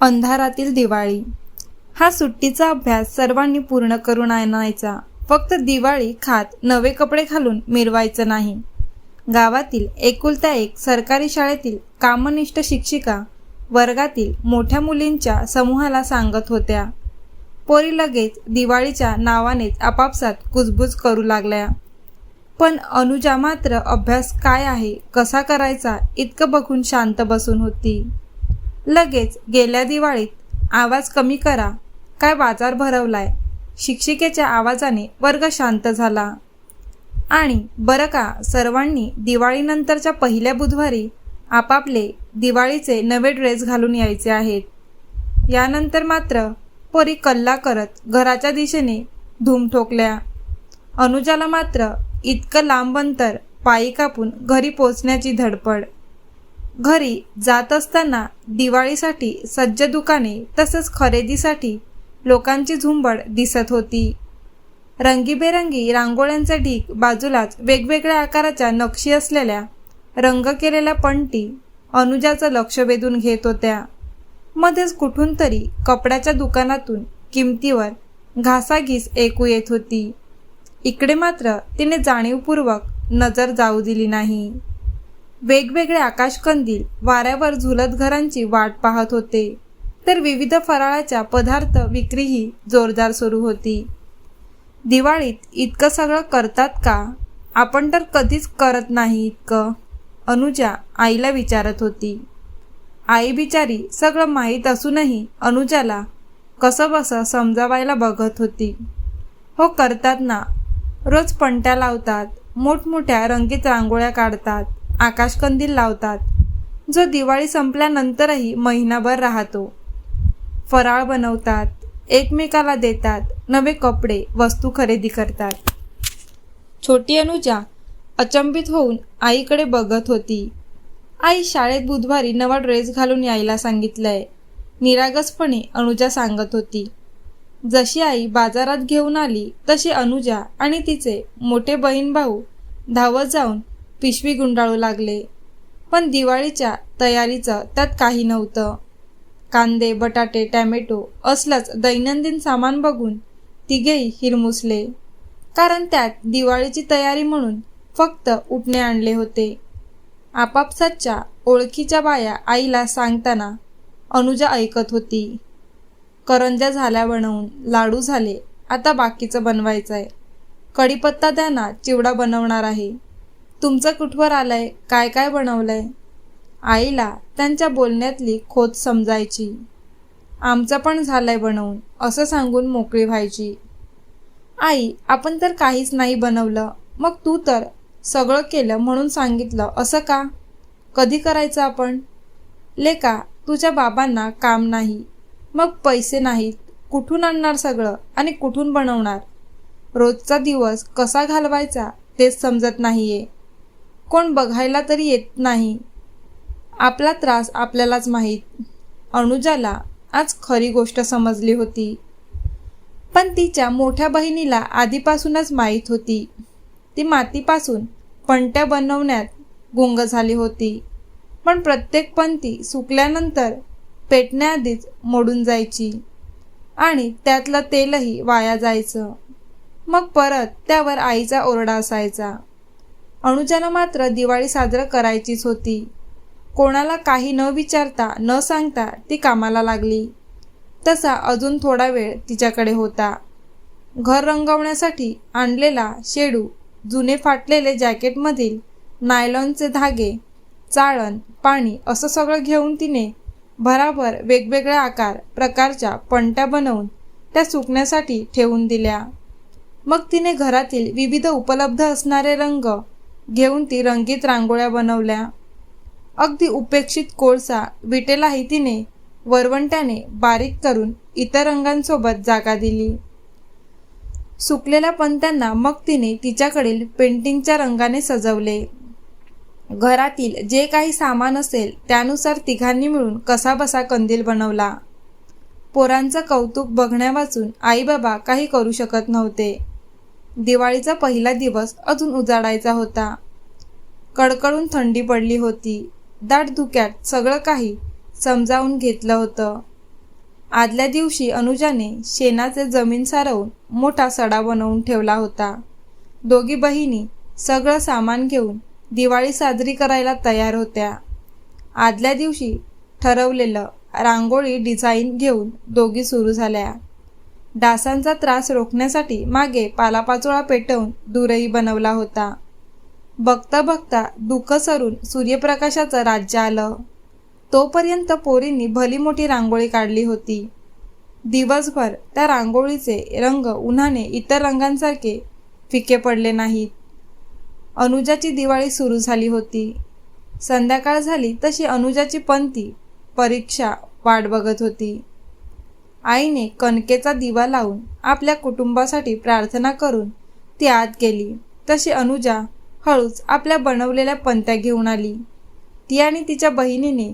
अंधारातील दिवाळी हा सुट्टीचा अभ्यास सर्वांनी पूर्ण करून आणायचा. फक्त दिवाळी खात नवे कपडे घालून मिरवायचं नाही. गावातील एकुलत्या एक सरकारी शाळेतील कामनिष्ठ शिक्षिका वर्गातील मोठ्या मुलींच्या समूहाला सांगत होत्या. पोरी लगेच दिवाळीच्या नावानेच आपापसात कुजबुज करू लागल्या. पण अनुजा मात्र अभ्यास काय आहे, कसा करायचा इतकं बघून शांत बसून होती. लगेच गेल्या दिवाळीत आवाज कमी करा, काय बाजार भरवलाय, शिक्षिकेच्या आवाजाने वर्ग शांत झाला. आणि बरं का, सर्वांनी दिवाळीनंतरच्या पहिल्या बुधवारी आपापले दिवाळीचे नवे ड्रेस घालून यायचे आहेत. यानंतर मात्र पोरी कल्ला करत घराच्या दिशेने धूम ठोकल्या. अनुजाला मात्र इतकं लांब अंतर पायी कापून घरी पोचण्याची धडपड. घरी जात असताना दिवाळीसाठी सज्ज दुकाने तसंच खरेदीसाठी लोकांची झुंबड दिसत होती. रंगीबेरंगी रांगोळ्यांचा ढीग, बाजूलाच वेगवेगळ्या आकाराच्या नक्षी असलेल्या रंग केलेल्या पंटी अनुजाचं लक्ष वेधून घेत होत्या. मध्येच कुठून तरी कपड्याच्या दुकानातून किमतीवर घासाघीस ऐकू येत होती. इकडे मात्र तिने जाणीवपूर्वक नजर जाऊ दिली नाही. वेगवेगळे आकाशकंदील वाऱ्यावर झुलत घरांची वाट पाहत होते, तर विविध फराळाच्या पदार्थ विक्रीही जोरदार सुरू होती. दिवाळीत इतकं सगळं करतात का? आपण तर कधीच करत नाही इतकं, अनुजा आईला विचारत होती. आई बिचारी सगळं माहीत असूनही अनुजाला कसं बसं समजावायला बघत होती. हो करतात ना, रोज पणत्या लावतात, मोठमोठ्या रंगीत रांगोळ्या काढतात, आकाशकंदील लावतात, जो दिवाळी संपल्यानंतरही महिनाभर राहतो. फराळ बनवतात, एकमेकाला देतात, नवे कपडे वस्तू खरेदी करतात. छोटी अनुजा अचंबित होऊन आईकडे बघत होती. आई शाळेत बुधवारी नवा ड्रेस घालून यायला सांगितलंय, निरागसपणे अनुजा सांगत होती. जशी आई बाजारात घेऊन आली तशी अनुजा आणि तिचे मोठे बहीण भाऊ धावत जाऊन पिशवी गुंडाळू लागले. पण दिवाळीच्या तयारीचं त्यात काही नव्हतं. कांदे, बटाटे, टॅमॅटो असलंच दैनंदिन सामान बघून तिघेही हिरमुसले. कारण त्यात दिवाळीची तयारी म्हणून फक्त उटणे आणले होते. आपापसाच्या ओळखीच्या बाया आईला सांगताना अनुजा ऐकत होती. करंज्या झाल्या बनवून, लाडू झाले, आता बाकीचं बनवायचंय. कढीपत्ता द्या ना, चिवडा बनवणार आहे. तुमचं कुठवर आलंय, काय काय बनवलंय? आईला त्यांच्या बोलण्यातली खोच समजायची. आमचं पण झालंय बनवून, असं सांगून मोकळी व्हायची. आई, आपण तर काहीच नाही बनवलं, मग तू तर सगळं केलं म्हणून सांगितलं, असं का? कधी करायचं आपण? लेका, तुझ्या बाबांना काम नाही, मग पैसे नाहीत, कुठून आणणार सगळं आणि कुठून बनवणार? रोजचा दिवस कसा घालवायचा तेच समजत नाहीये. कोण बघायला तरी येत नाही. आपला त्रास आपल्यालाच माहीत. अनुजाला आज खरी गोष्ट समजली होती. पण तिच्या मोठ्या बहिणीला आधीपासूनच माहीत होती. ती मातीपासून पणत्या बनवण्यात गुंग झाली होती. पण प्रत्येक पंती सुकल्यानंतर पेटण्याआधीच मोडून जायची आणि त्यातलं तेलही वाया जायचं. मग परत त्यावर आईचा ओरडा असायचा. अनुजाला मात्र दिवाळी साजरं करायचीच होती. कोणाला काही न विचारता न सांगता ती कामाला लागली. तसा अजून थोडा वेळ तिच्याकडे होता. घर रंगवण्यासाठी आणलेला शेडू, जुने फाटलेले जॅकेटमधील नायलॉनचे धागे, चाळण, पाणी असं सगळं घेऊन तिने भराभर वेगवेगळ्या आकार प्रकारच्या पणत्या बनवून त्या सुकण्यासाठी ठेवून दिल्या. मग तिने घरातील विविध उपलब्ध असणारे रंग घेऊन ती रंगीत रांगोळ्या बनवल्या. अगदी उपेक्षित कोळसा विटेलाही तिने वरवंट्याने बारीक करून इतर रंगांसोबत जागा दिली. सुकलेल्या पणत्यांना मग तिने तिच्याकडील पेंटिंगच्या रंगाने सजवले. घरातील जे काही सामान असेल त्यानुसार तिघांनी मिळून कसाबसा कंदील बनवला. पोरांचं कौतुक बघण्यावाचून आई बाबा काही करू शकत नव्हते. दिवाळीचा पहिला दिवस अजून उजाडायचा होता. कडकडून थंडी पडली होती. दाट धुक्यात सगळं काही समजावून घेतलं होतं. आदल्या दिवशी अनुजाने शेणाचे जमीन सारवून मोठा सडा बनवून ठेवला होता. दोघी बहिणी सगळं सामान घेऊन दिवाळी साजरी करायला तयार होत्या. आदल्या दिवशी ठरवलेलं रांगोळी डिझाईन घेऊन दोघी सुरू झाल्या. डासांचा त्रास रोखण्यासाठी मागे पालापाचोळा पेटवून दूरही बनवला होता. बघता बघता दुःख सरून सूर्यप्रकाशाचं राज्य आलं. तोपर्यंत पोरींनी भली मोठी रांगोळी काढली होती. दिवसभर त्या रांगोळीचे रंग उन्हाने इतर रंगांसारखे फिके पडले नाहीत. अनुजाची दिवाळी सुरू झाली होती. संध्याकाळ झाली तशी अनुजाची पंथी परीक्षा वाट बघत होती. आईने कणकेचा दिवा लावून आपल्या कुटुंबासाठी प्रार्थना करून ती आत गेली तशी अनुजा हळूच आपल्या बनवलेल्या पंत्या घेऊन आली. ती आणि तिच्या बहिणीने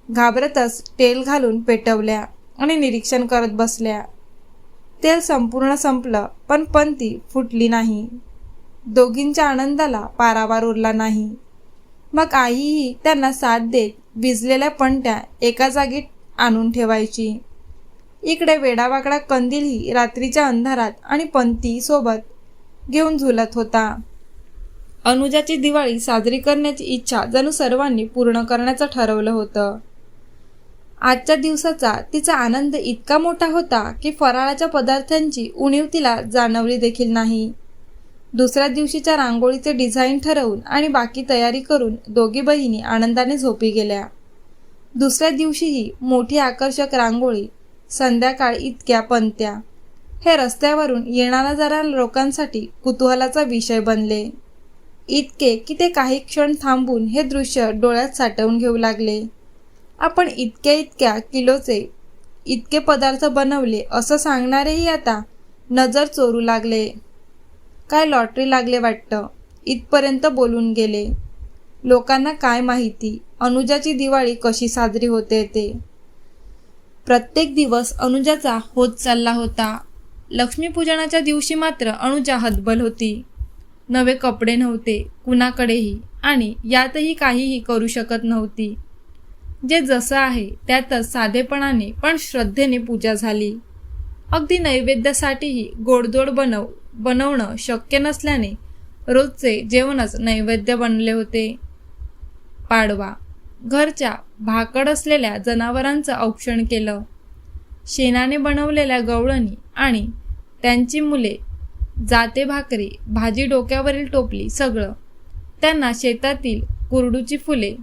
घाबरतच तेल घालून पेटवल्या आणि निरीक्षण करत बसल्या. तेल संपूर्ण संपलं पण पंथी फुटली नाही. दोघींच्या आनंदाला पारावार उरला नाही. मग आईही त्यांना साथ देत विझलेल्या पंट्या एका जागी आणून ठेवायची. इकडे वेडावाकडा कंदीलही रात्रीच्या अंधारात आणि पंथी सोबत घेऊन झुलत होता. अनुजाची दिवाळी साजरी करण्याची इच्छा जणू सर्वांनी पूर्ण करण्याचं ठरवलं होतं. आजच्या दिवसाचा तिचा आनंद इतका मोठा होता की फराळाच्या पदार्थांची उणीव तिला जाणवली देखील नाही. दुसऱ्या दिवशीच्या रांगोळीचे डिझाईन ठरवून आणि बाकी तयारी करून दोघी बहिणी आनंदाने झोपी गेल्या. दुसऱ्या दिवशीही मोठी आकर्षक रांगोळी, संध्याकाळ इतक्या पंत्या, हे रस्त्यावरून येणाऱ्या जाणाऱ्या लोकांसाठी कुतूहलाचा विषय बनले. इतके की ते काही क्षण थांबून हे दृश्य डोळ्यात साठवून घेऊ लागले. आपण इतक्या किलोचे इतके पदार्थ बनवले असं सांगणारेही आता नजर चोरू लागले. काय लॉटरी लागले वाटतं, इथपर्यंत बोलून गेले. लोकांना काय माहिती अनुजाची दिवाळी कशी साजरी होते ते. प्रत्येक दिवस अनुजाचा होत चालला होता. लक्ष्मीपूजनाच्या दिवशी मात्र अनुजा हतबल होती. नवे कपडे नव्हते कुणाकडेही आणि यातही काहीही करू शकत नव्हती. जे जसं आहे त्यातच साधेपणाने पण श्रद्धेने पूजा झाली. अगदी नैवेद्यासाठीही गोडधोड बनवणं शक्य नसल्याने रोजचे जेवणच नैवेद्य बनले होते. पाडवा, घरच्या भाकड असलेल्या जनावरांचं औक्षण केलं. शेणाने बनवलेल्या गवळणी आणि त्यांची मुले, जाते भाकरी, भाजी डोक्यावरील टोपली, सगळं त्यांना शेतातील कुरडूची फुले,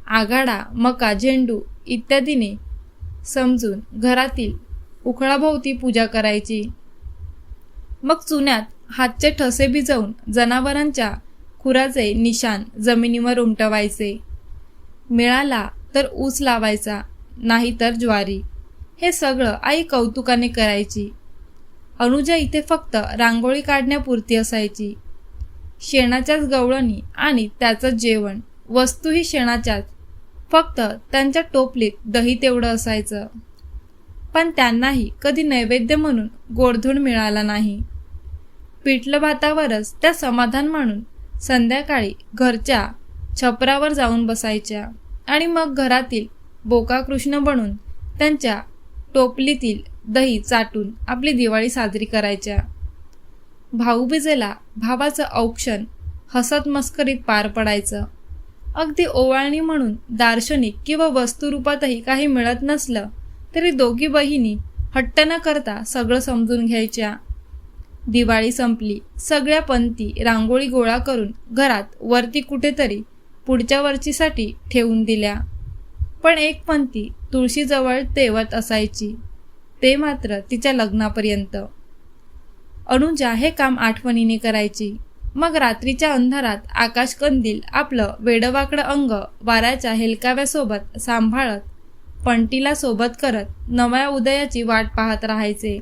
आघाडा, मका, झेंडू इत्यादीने समजून घरातील उखळाभोवती पूजा करायची. मग चुन्यात हातचे ठसे भिजवून जनावरांच्या खुराचे निशाण जमिनीवर उमटवायचे. मिळाला तर ऊस लावायचा, नाही तर ज्वारी. हे सगळं आई कौतुकाने करायची. अनुजा इथे फक्त रांगोळी काढण्यापुरती असायची. शेणाच्याच गवळणी आणि त्याचं जेवण, वस्तूही शेणाच्याच, फक्त त्यांच्या टोपलीत दही तेवढं असायचं. पण त्यांनाही कधी नैवेद्य म्हणून गोडधोड मिळाला नाही. पिठलं भातावरच त्या समाधान मानून संध्याकाळी घरच्या छपरावर जाऊन बसायच्या आणि मग घरातील बोका कृष्ण बनून त्यांच्या टोपलीतील दही चाटून आपली दिवाळी साजरी करायच्या. भाऊबीजेला भावाचं औक्षण हसत मस्करीत पार पडायचं. अगदी ओवाळणी म्हणून दार्शनिक किंवा वस्तुरूपातही काही मिळत नसलं तरी दोघी बहिणी हट्ट न करता सगळं समजून घ्यायच्या. दिवाळी संपली. सगळ्या पंथी रांगोळी गोळा करून घरात वरती कुठेतरी पुढच्या वर्षीसाठी ठेवून दिल्या. पण एक पंथी तुळशीजवळ तेवत असायची, ते मात्र तिच्या लग्नापर्यंत. अनुजा हे काम आठवणीने करायची. मग रात्रीच्या अंधारात आकाशकंदील आपलं वेडवाकडं अंग वाऱ्याच्या हेलकाव्यासोबत सांभाळत, पंटीला सोबत करत नव्या उदयाची वाट पाहत राहायचे.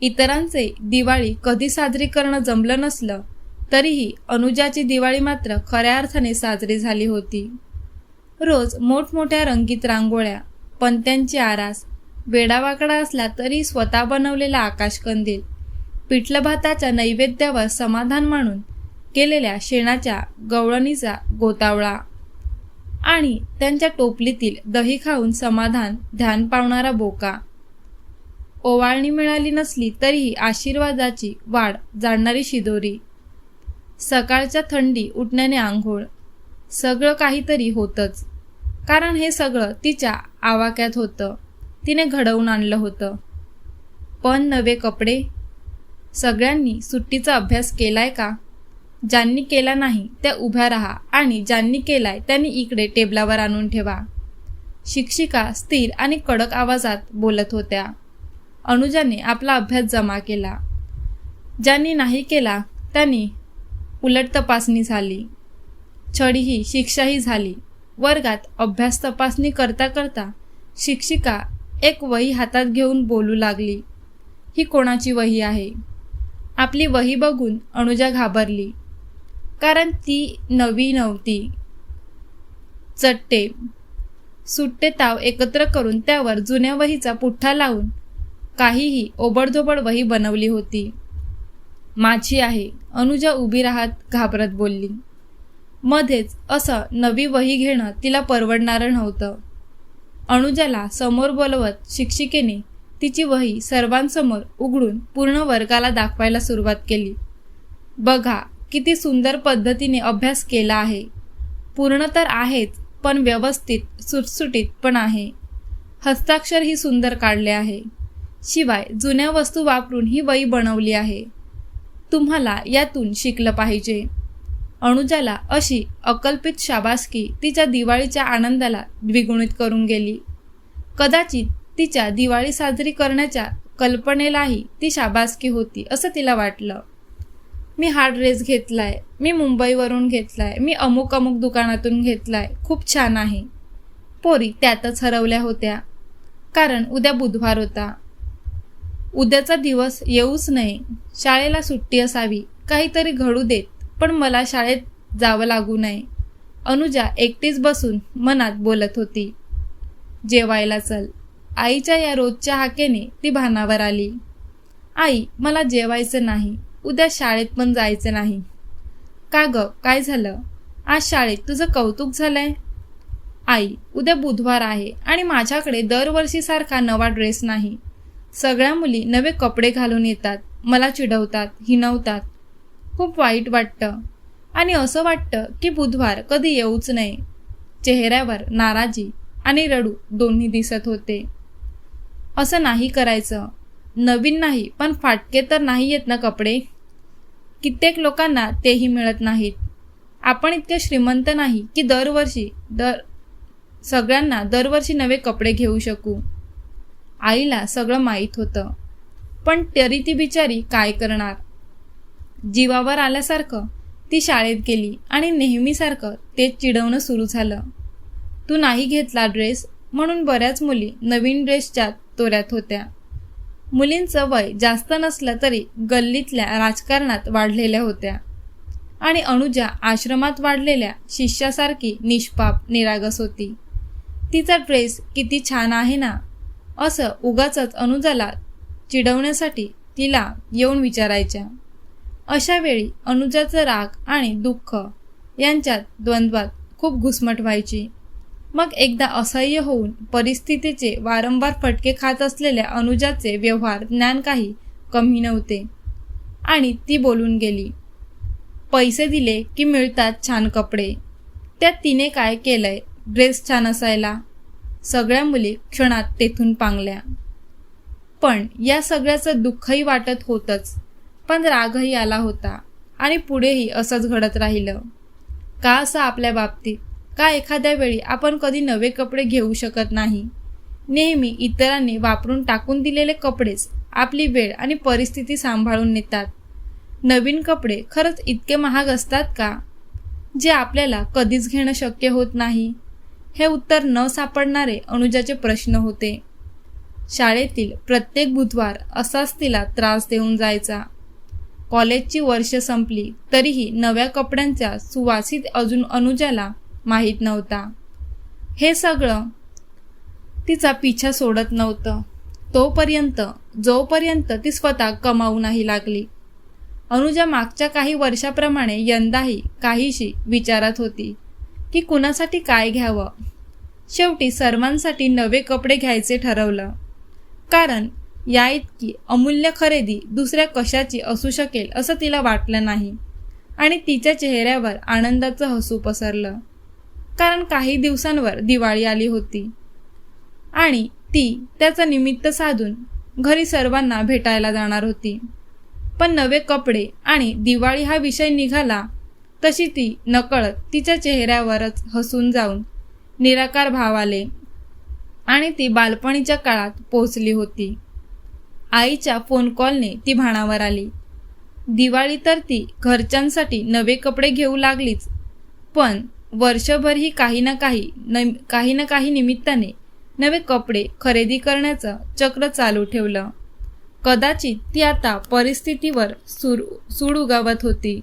इतरांचे दिवाळी कधी साजरी करणं जमलं नसलं तरीही अनुजाची दिवाळी मात्र खऱ्या अर्थाने साजरी झाली होती. रोज मोठमोठ्या रंगीत रांगोळ्या, पंत्यांची आरास, वेडावाकडा असला तरी स्वतः बनवलेला आकाशकंदील, पिठलं भाताच्या नैवेद्यावर समाधान मानून केलेल्या शेणाच्या गवळणीचा गोतावळा आणि त्यांच्या टोपलीतील दही खाऊन समाधान ध्यान पावणारा बोका. ओवाळणी मिळाली नसली तरीही आशीर्वादाची वाढ जाणणारी शिदोरी. सकाळच्या थंडी उठण्याने आंघोळ. सगळं काहीतरी होतंच, कारण हे सगळं तिच्या आवाक्यात होतं. तिने घडवून आणलं होतं. पण नवे कपडे. सगळ्यांनी सुट्टीचा अभ्यास केलाय का? ज्यांनी केला नाही त्या उभ्या राहा आणि ज्यांनी केलाय त्यांनी इकडे टेबलावर आणून ठेवा. शिक्षिका स्थिर आणि कडक आवाजात बोलत होत्या. अनुजाने आपला अभ्यास जमा केला. ज्यांनी नाही केला त्यांनी उलट तपासणी झाली. छडीही शिक्षाही झाली. वर्गात अभ्यास तपासणी करता करता शिक्षिका एक वही हातात घेऊन बोलू लागली. ही कोणाची वही आहे? आपली वही बघून अनुजा घाबरली, कारण ती नवी नव्हती. चट्टे सुट्टे ताव एकत्र करून त्यावर जुन्या वहीचा पुठ्ठा लावून काहीही ओबडधोबड वही बनवली होती. माझी आहे, अनुजा उभी राहत घाबरत बोलली. मध्येच असं नवी वही घेणं तिला परवडणारं नव्हतं. अनुजाला समोर बोलवत शिक्षिकेने तिची वही सर्वांसमोर उघडून पूर्ण वर्गाला दाखवायला सुरुवात केली. बघा, किती सुंदर पद्धतीने अभ्यास केला आहे. पूर्ण तर आहेच, पण व्यवस्थित सुटसुटीत पण आहे. हस्ताक्षरही सुंदर काढले आहे. शिवाय जुन्या वस्तू वापरून ही वही बनवली आहे. तुम्हाला यातून शिकलं पाहिजे. अनुजाला अशी अकल्पित शाबासकी तिच्या दिवाळीच्या आनंदाला द्विगुणित करून गेली. कदाचित तिच्या दिवाळी साजरी करण्याच्या कल्पनेलाही ती शाबासकी होती असं तिला वाटलं. मी हा ड्रेस घेतलाय, मी मुंबईवरून घेतलाय, मी अमुक अमुक दुकानातून घेतलाय, खूप छान आहे. पोरी त्यातच हरवल्या होत्या, कारण उद्या बुधवार होता. उद्याचा दिवस येऊच नये, शाळेला सुट्टी असावी, काहीतरी घडू देत, पण मला शाळेत जावं लागू नये. अनुजा एकटीच बसून मनात बोलत होती. जेवायला चल. आईच्या या रोजच्या हाकेने ती भानावर आली. आई, मला जेवायचं नाही, उद्या शाळेत पण जायचं नाही. का ग, काय झालं? आज शाळेत तुझं कौतुक झालंय? आई, उद्या बुधवार आहे आणि माझ्याकडे दरवर्षीसारखा नवा ड्रेस नाही. सगळ्या मुली नवे कपडे घालून येतात, मला चिडवतात, हिणवतात. खूप वाईट वाटतं आणि असं वाटतं की बुधवार कधी येऊच नये. चेहऱ्यावर नाराजी आणि रडू दोन्ही दिसत होते. असं नाही करायचं. नवीन नाही, पण फाटके तर नाही येत ना कपडे. कित्येक लोकांना तेही मिळत नाहीत. आपण इतके श्रीमंत नाही की सगळ्यांना दरवर्षी नवे कपडे घेऊ शकू. आईला सगळं माहीत होतं, पण तरी ती बिचारी काय करणार. जीवावर आल्यासारखं ती शाळेत गेली आणि नेहमीसारखं तेच चिडवणं सुरू झालं. तू नाही घेतला ड्रेस म्हणून बऱ्याच मुली नवीन ड्रेसच्या तोऱ्यात होत्या. मुलींचं वय जास्त नसलं तरी गल्लीतल्या राजकारणात वाढलेल्या होत्या आणि अनुजा आश्रमात वाढलेल्या शिष्यासारखी निष्पाप निरागस होती. तिचा ड्रेस किती छान आहे ना, असं उगाचच अनुजाला चिडवण्यासाठी तिला येऊन विचारायच्या. अशा वेळी अनुजाचं राग आणि दुःख यांच्यात द्वंद्वात खूप घुसमट व्हायची. मग एकदा असह्य होऊन परिस्थितीचे वारंवार फटके खात असलेल्या अनुजाचे व्यवहार ज्ञान काही कमी नव्हते आणि ती बोलून गेली. पैसे दिले की मिळतात छान कपडे. त्यात तिने काय केलंय ड्रेस छान असायला? सगळ्या मुली क्षणात तेथून पांगल्या. पण या सगळ्याचं दुःखही वाटत होतंच, पण रागही आला होता आणि पुढेही असंच घडत राहिलं. का असं आपल्या बाबतीत? का एखाद्या वेळी आपण कधी नवे कपडे घेऊ शकत नाही? नेहमी इतरांनी वापरून टाकून दिलेले कपडेच आपली वेळ आणि परिस्थिती सांभाळून नेतात. नवीन कपडे खरंच इतके महाग असतात का, जे आपल्याला कधीच घेणं शक्य होत नाही? हे उत्तर न सापडणारे अनुजाचे प्रश्न होते. शाळेतील प्रत्येक बुधवार असाच तिला त्रास देऊन जायचा. कॉलेजची वर्ष संपली तरीही नव्या कपड्यांचा सुवासित अजून अनुजाला माहीत नव्हता. हे सगळं तिचा पिछा सोडत नव्हतं जोपर्यंत ती स्वतः कमावू नाही लागली. अनुजा मागच्या काही वर्षाप्रमाणे यंदाही काहीशी विचारात होती. की कुणासाठी काय घ्यावं. शेवटी सर्वांसाठी नवे कपडे घ्यायचे ठरवलं, कारण या इतकी अमूल्य खरेदी दुसऱ्या कशाची असू शकेल असं तिला वाटलं नाही. आणि तिच्या चेहऱ्यावर आनंदाचं हसू पसरलं, कारण काही दिवसांवर दिवाळी आली होती आणि ती त्याचं निमित्त साधून घरी सर्वांना भेटायला जाणार होती. पण नवे कपडे आणि दिवाळी हा विषय निघाला तशी ती नकळत तिच्या चेहऱ्यावरच हसून जाऊन निराकार भाव आले आणि ती बालपणीच्या काळात पोचली होती. आईच्या फोन कॉलने ती भानावर आली. दिवाळी तर ती घरच्यांसाठी नवे कपडे घेऊ लागलीच, पण वर्षभरही काही ना काही निमित्ताने नवे कपडे खरेदी करण्याचं चक्र चालू ठेवलं. कदाचित ती आता परिस्थितीवर सूड उगवत होती.